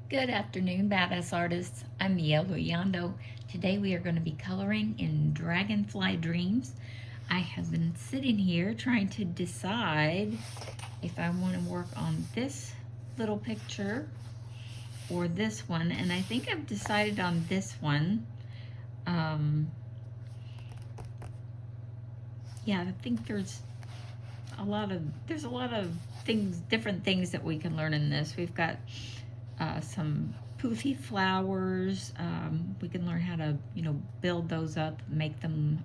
Good afternoon, Badass Artists. I'm Mia Luyando. Today we are going to be coloring in Dragonfly Dreams. I have been sitting here trying to decide if I want to work on this little picture or this one, and I think I've decided on this one. Yeah, I think there's a lot of things, different things that we can learn in this. We've got some poofy flowers. We can learn how to, build those up, make them,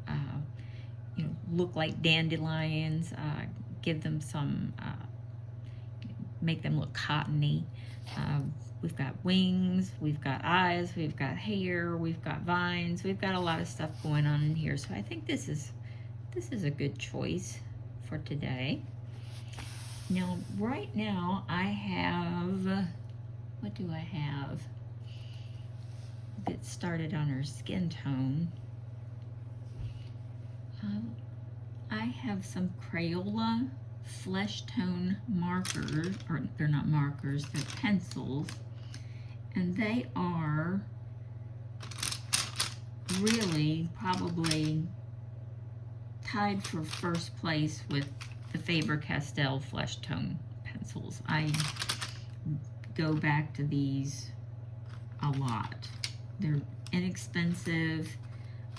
look like dandelions. Give them some, make them look cottony. We've got wings, we've got eyes, we've got hair, we've got vines. We've got a lot of stuff going on in here. So I think this is a good choice for today. Now, right now I have, what do I have? Get started on her skin tone. I have some Crayola flesh tone markers, or they're not markers, they're pencils, and they are really probably tied for first place with the Faber-Castell flesh tone pencils. I go back to these a lot. They're inexpensive.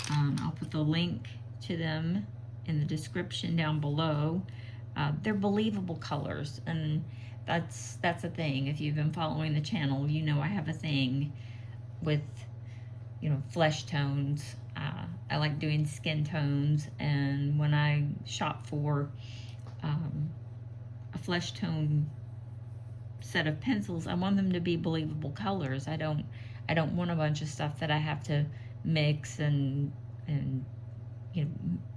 I'll put the link to them in the description down below. They're believable colors, and that's a thing. If you've been following the channel, you know I have a thing with, flesh tones. I like doing skin tones, and when I shop for a flesh tone set of pencils, I want them to be believable colors. I don't want a bunch of stuff that I have to mix and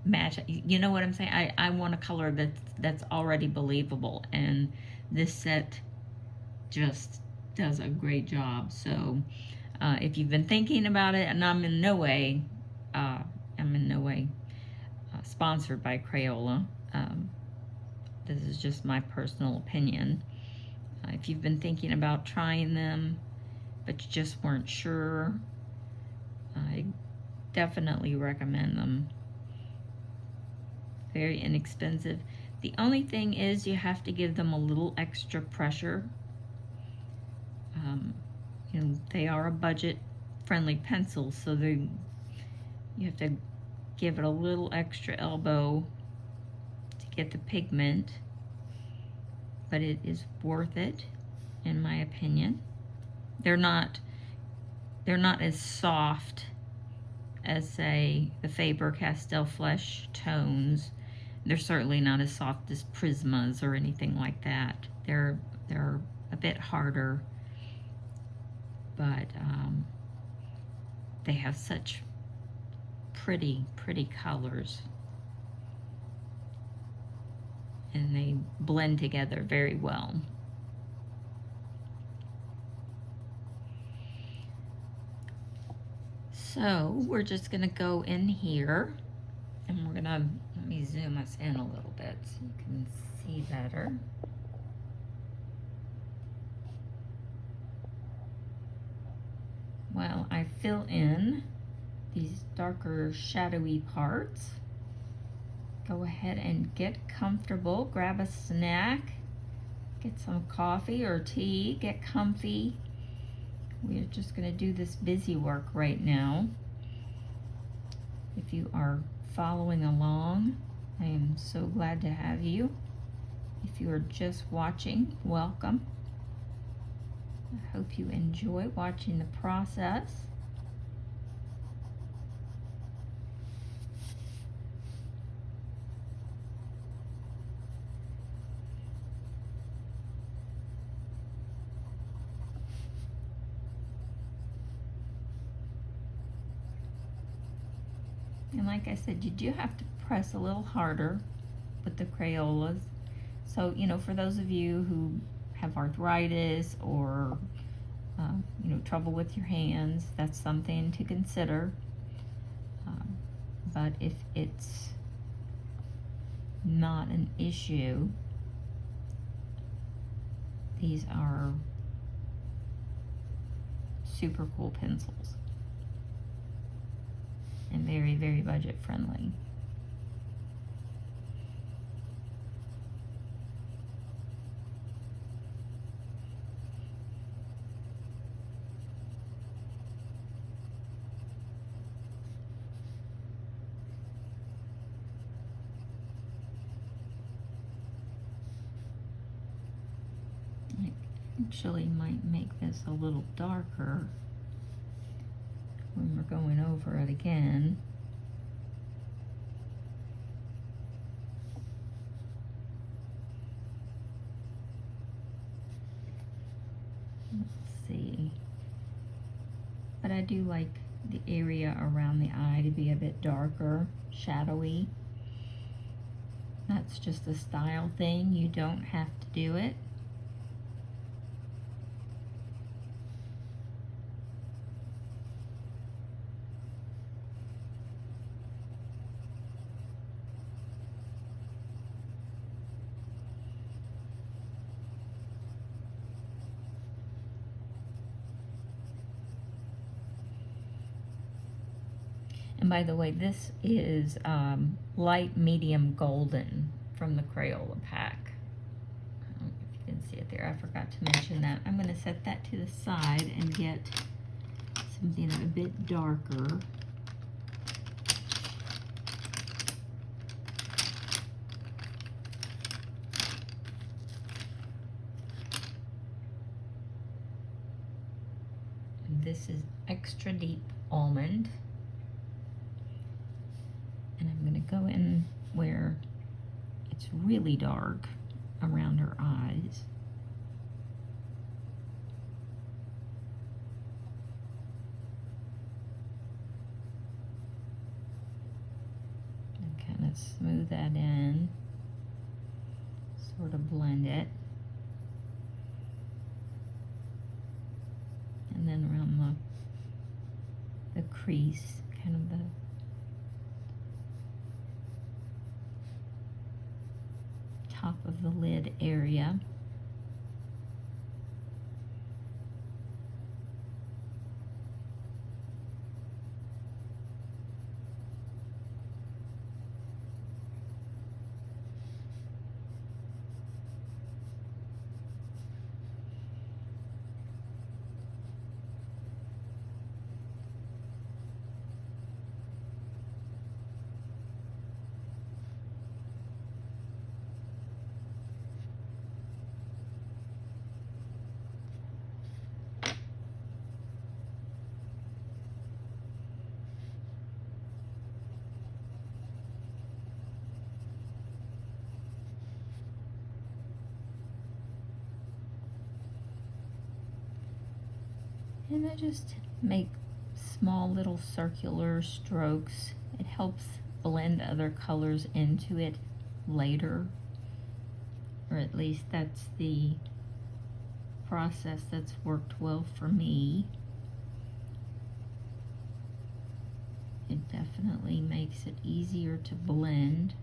match. You know what I'm saying? I want a color that's already believable, and this set just does a great job. So if you've been thinking about it, and I'm in no way sponsored by Crayola. This is just my personal opinion. If you've been thinking about trying them, but you just weren't sure, I definitely recommend them. Very inexpensive. The only thing is you have to give them a little extra pressure. They are a budget-friendly pencil, so you have to give it a little extra elbow to get the pigment, but it is worth it, in my opinion. They're not as soft as, say, the Faber-Castell flesh tones. They're certainly not as soft as Prismas or anything like that. They're a bit harder, but they have such pretty colors, and they blend together very well. So we're just gonna go in here, and we're gonna, let me zoom us in a little bit so you can see better. While I fill in these darker shadowy parts, go ahead and get comfortable, grab a snack, get some coffee or tea, get comfy. We're just going to do this busy work right now. If you are following along, I am so glad to have you. If you are just watching, welcome. I hope you enjoy watching the process. And like I said, you do have to press a little harder with the Crayolas. So, for those of you who have arthritis or, trouble with your hands, that's something to consider. But if it's not an issue, these are super cool pencils. And very, very budget friendly. I actually might make this a little darker when we're going over it again. Let's see. But I do like the area around the eye to be a bit darker, shadowy. That's just a style thing. You don't have to do it. And by the way, this is light medium golden from the Crayola pack. I don't know if you can see it there. I forgot to mention that. I'm going to set that to the side and get something a bit darker. And this is extra deep almond. And I'm going to go in where it's really dark around her eyes. And kind of smooth that in, sort of blend it. And then around the crease, kind of the top of the lid area. And I just make small little circular strokes. It helps blend other colors into it later, or at least that's the process that's worked well for me. It definitely makes it easier to blend.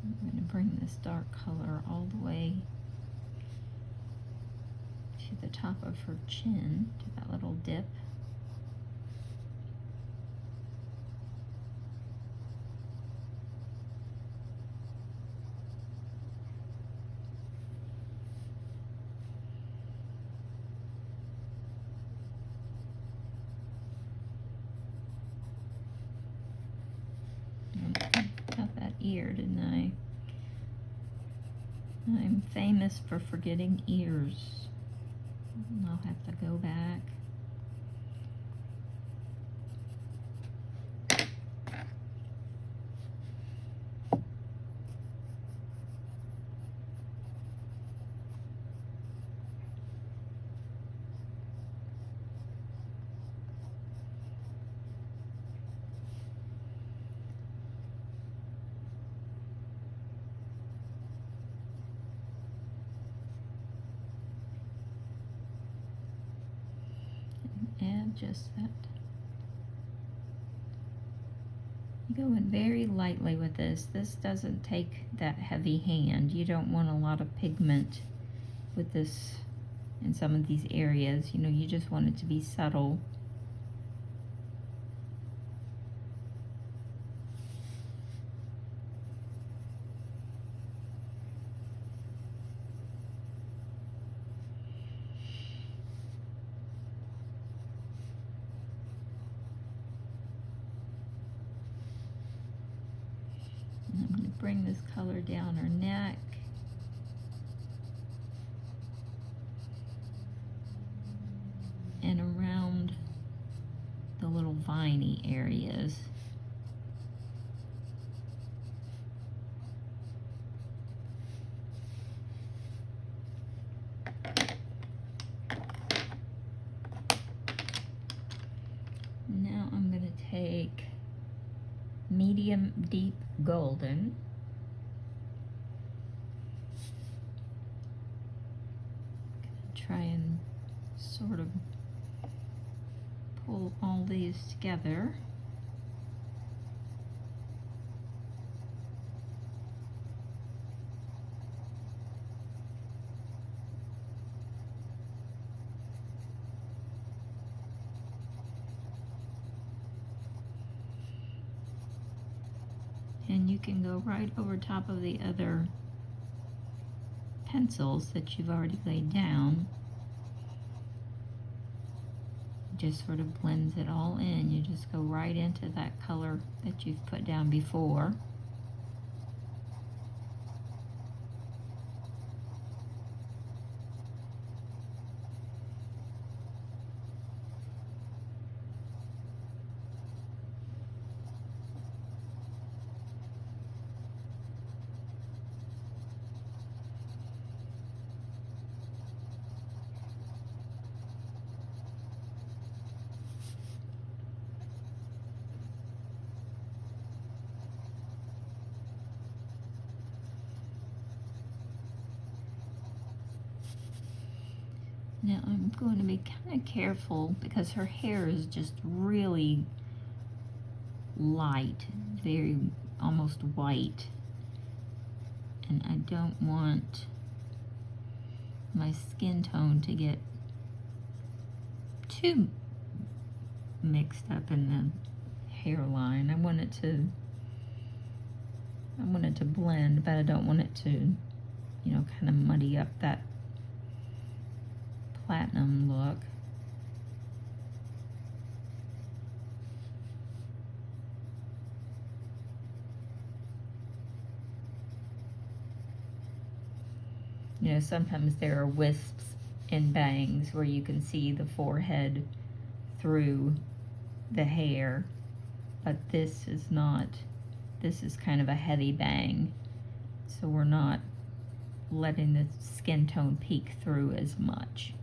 I'm going to bring this dark color all the way to the top of her chin, to that little dip. Got that ear, didn't I? I'm famous for forgetting ears. I'll have to go back. Add just that Going very lightly with this. This doesn't take that heavy hand. You don't want a lot of pigment with this in some of these areas. You know, you just want it to be subtle. I'm going to bring this color down her neck. And around the little viney areas. Now I'm going to take medium deep golden. Try and sort of pull all these together. And you can go right over top of the other pencils that you've already laid down. Just sort of blends it all in. You just go right into that color that you've put down before. Now I'm going to be kind of careful because her hair is just really light, very almost white. And I don't want my skin tone to get too mixed up in the hairline. I want it to blend, but I don't want it to, you know, kind of muddy up that platinum look. You know, sometimes there are wisps in bangs where you can see the forehead through the hair, but this is not. This is kind of a heavy bang, so we're not letting the skin tone peek through as much.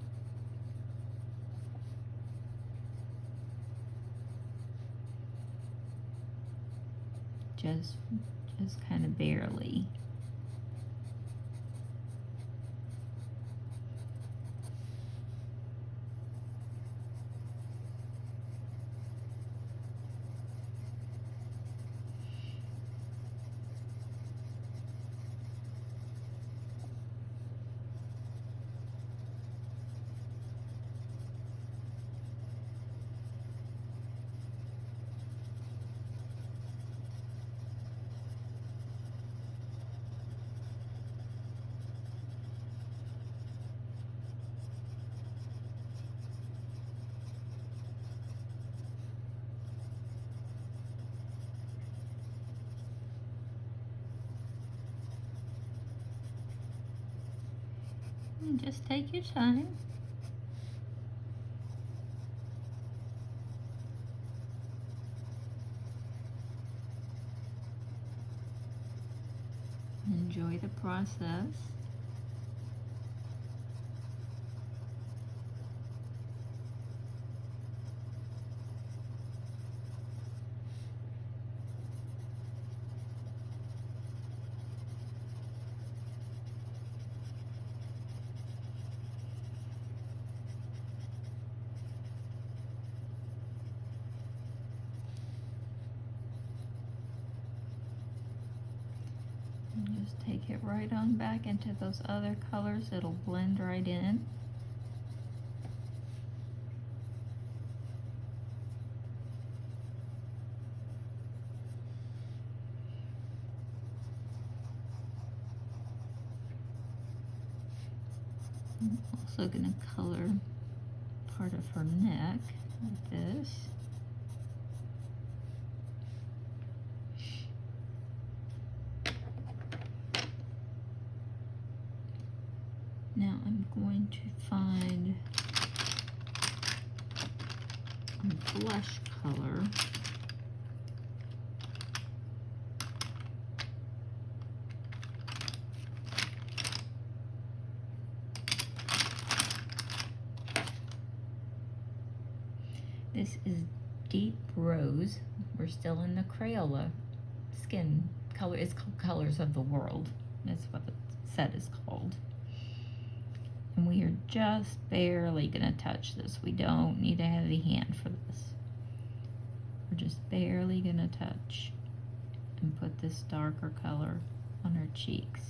Just kind of barely. And just take your time. Enjoy the process. And just take it right on back into those other colors. It'll blend right in. I'm also going to color part of her neck with this. Now I'm going to find a blush color. This is Deep Rose. We're still in the Crayola skin color. It's called Colors of the World. That's what the set is called. And we are just barely gonna touch this. We don't need a heavy hand for this. We're just barely gonna touch and put this darker color on her cheeks.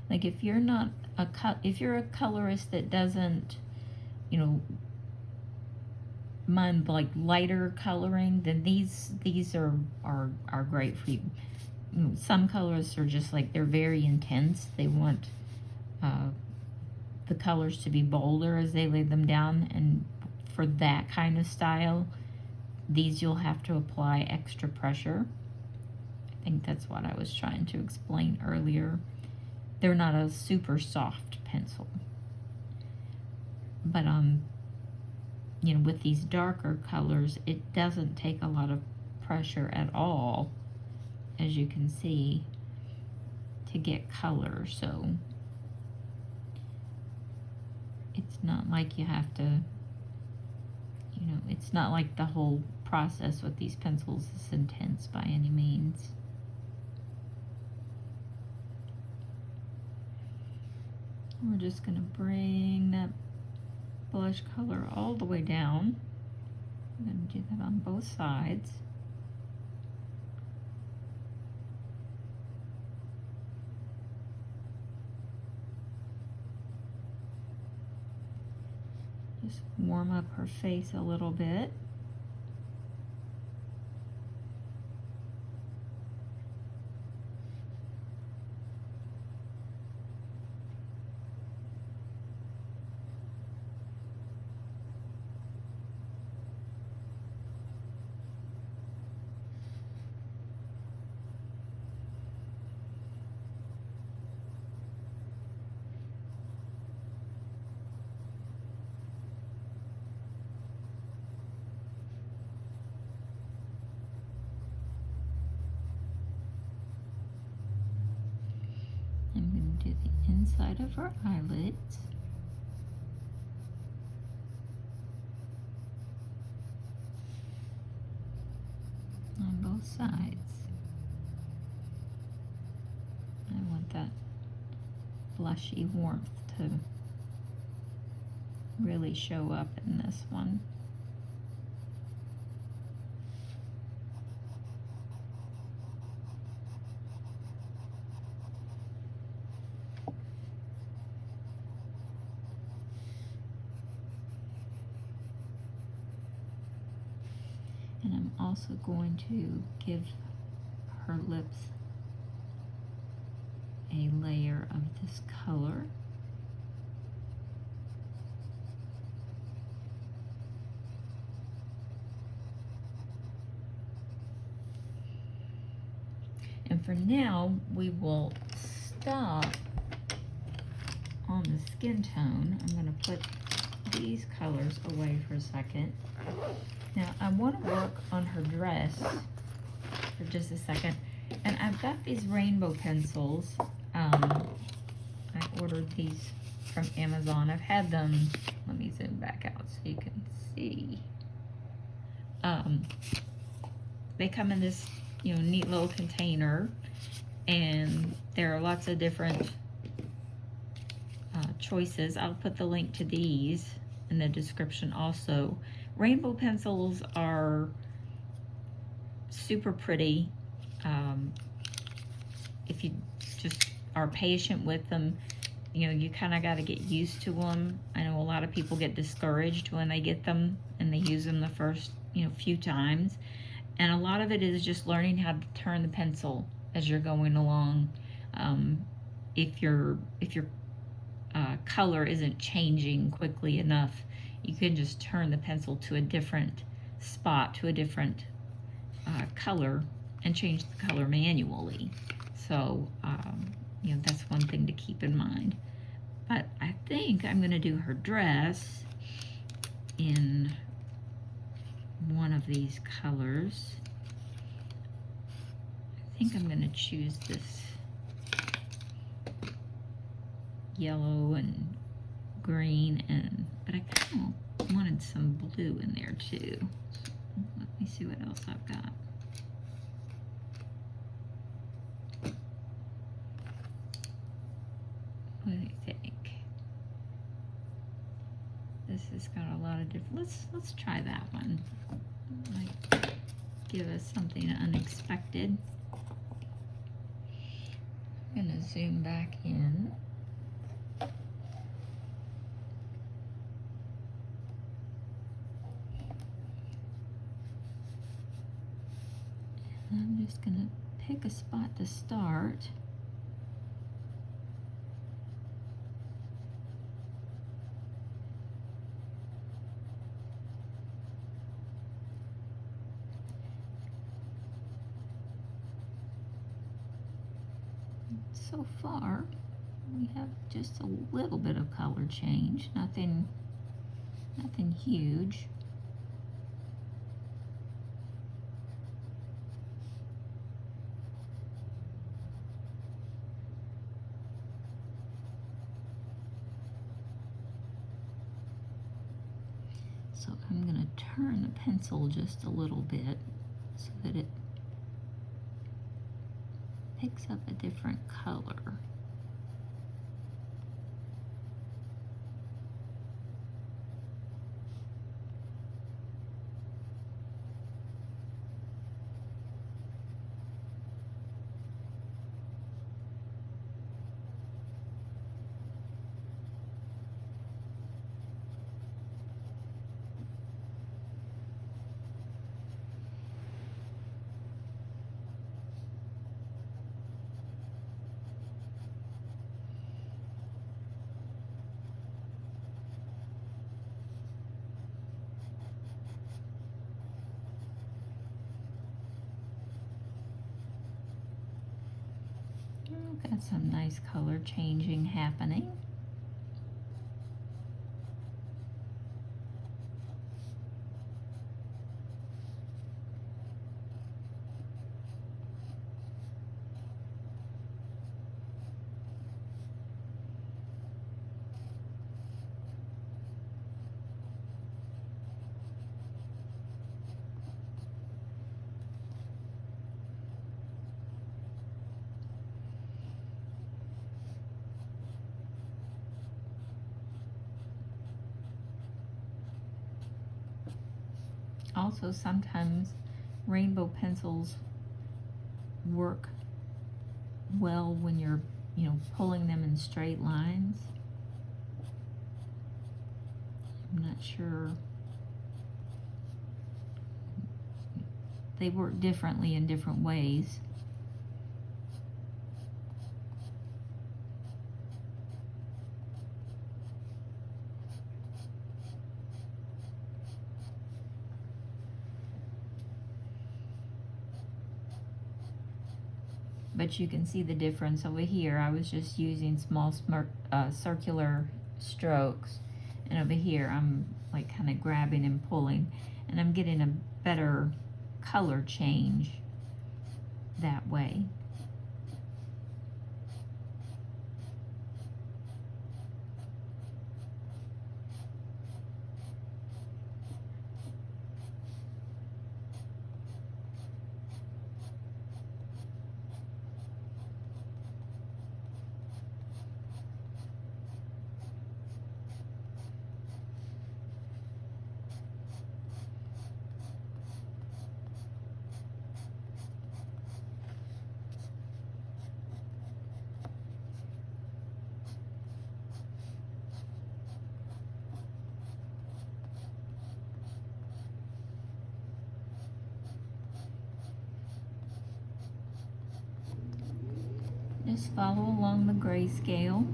Like if you're not if you're a colorist that doesn't, you know, mind like lighter coloring, then these are great for you. Some colorists are just like, they're very intense. They want the colors to be bolder as they lay them down, and for that kind of style, these you'll have to apply extra pressure. I think that's what I was trying to explain earlier. They're not a super soft pencil. But you know, with these darker colors, it doesn't take a lot of pressure at all, as you can see, to get color. So it's not like you have to, you know, it's not like the whole process with these pencils is intense by any means. We're just going to bring that blush color all the way down. I'm going to do that on both sides. Just warm up her face a little bit. I'm going to do the inside of her eyelids. On both sides. I want that blushy warmth to really show up in this one. And I'm also going to give her lips a layer of this color. And for now, we will stop on the skin tone. I'm going to put these colors away for a second. Now, I want to work on her dress for just a second. And I've got these rainbow pencils. I ordered these from Amazon. I've had them, let me zoom back out so you can see. they come in this, you know, neat little container, and there are lots of different choices. I'll put the link to these in the description also. Rainbow pencils are super pretty. If you just are patient with them, you know, you kind of got to get used to them. I know a lot of people get discouraged when they get them and they use them the first, you know, few times. And a lot of it is just learning how to turn the pencil as you're going along. If your color isn't changing quickly enough, you can just turn the pencil to a different spot, to a different color, and change the color manually. So, you know, that's one thing to keep in mind. But I think I'm going to do her dress in one of these colors. I think I'm going to choose this yellow and green, but I kind of wanted some blue in there too. Let me see what else I've got. What do you think? This has got a lot of different. Let's try that one. Might give us something unexpected. I'm gonna zoom back in. And I'm just gonna pick a spot to start. So far, we have just a little bit of color change, nothing huge. So I'm going to turn the pencil just a little bit so that it picks up a different color. Got some nice color changing happening. Also, sometimes rainbow pencils work well when you're, you know, pulling them in straight lines. I'm not sure. They work differently in different ways. But you can see the difference over here. I was just using small circular strokes, and over here I'm like kind of grabbing and pulling, and I'm getting a better color change that way. Just follow along the grayscale.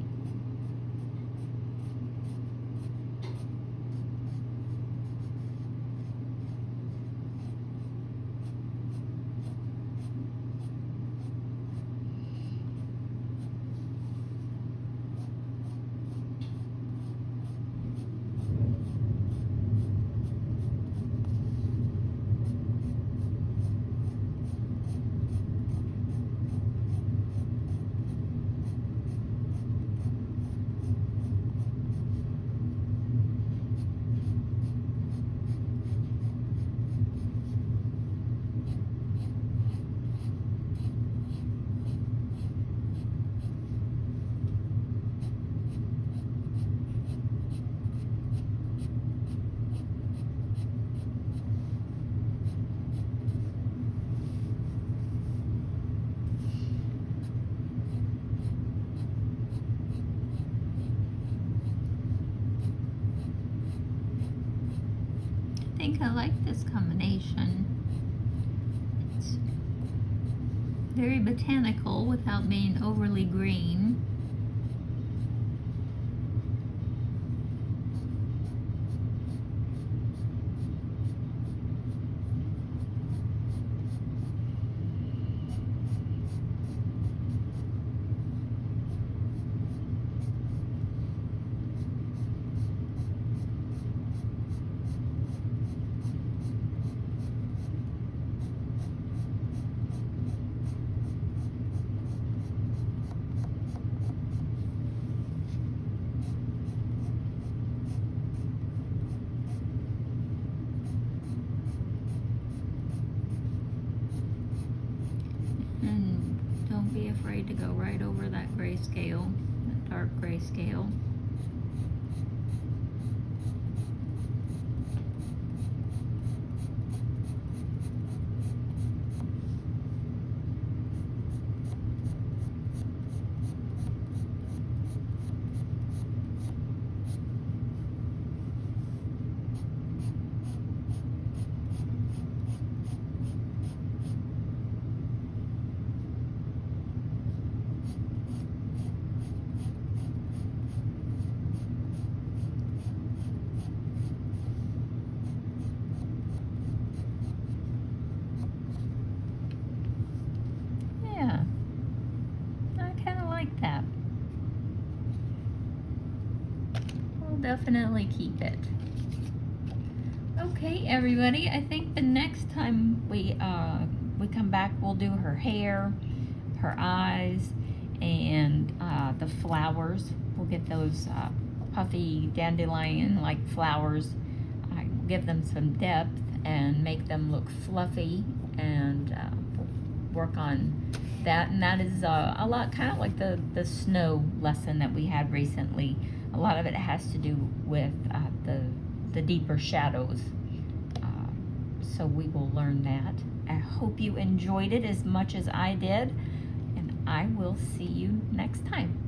I think I like this combination. It's very botanical without being overly green. And don't be afraid to go right over that grayscale, that dark grayscale. Yeah, I kind of like that. We'll definitely keep it. Okay, everybody, I think the next time we come back, we'll do her hair, her eyes, and the flowers. We'll get those puffy dandelion-like flowers, give them some depth and make them look fluffy, and work on that. And that is a lot kind of like the snow lesson that we had recently. A lot of it has to do with the deeper shadows. So we will learn that. I hope you enjoyed it as much as I did, and I will see you next time.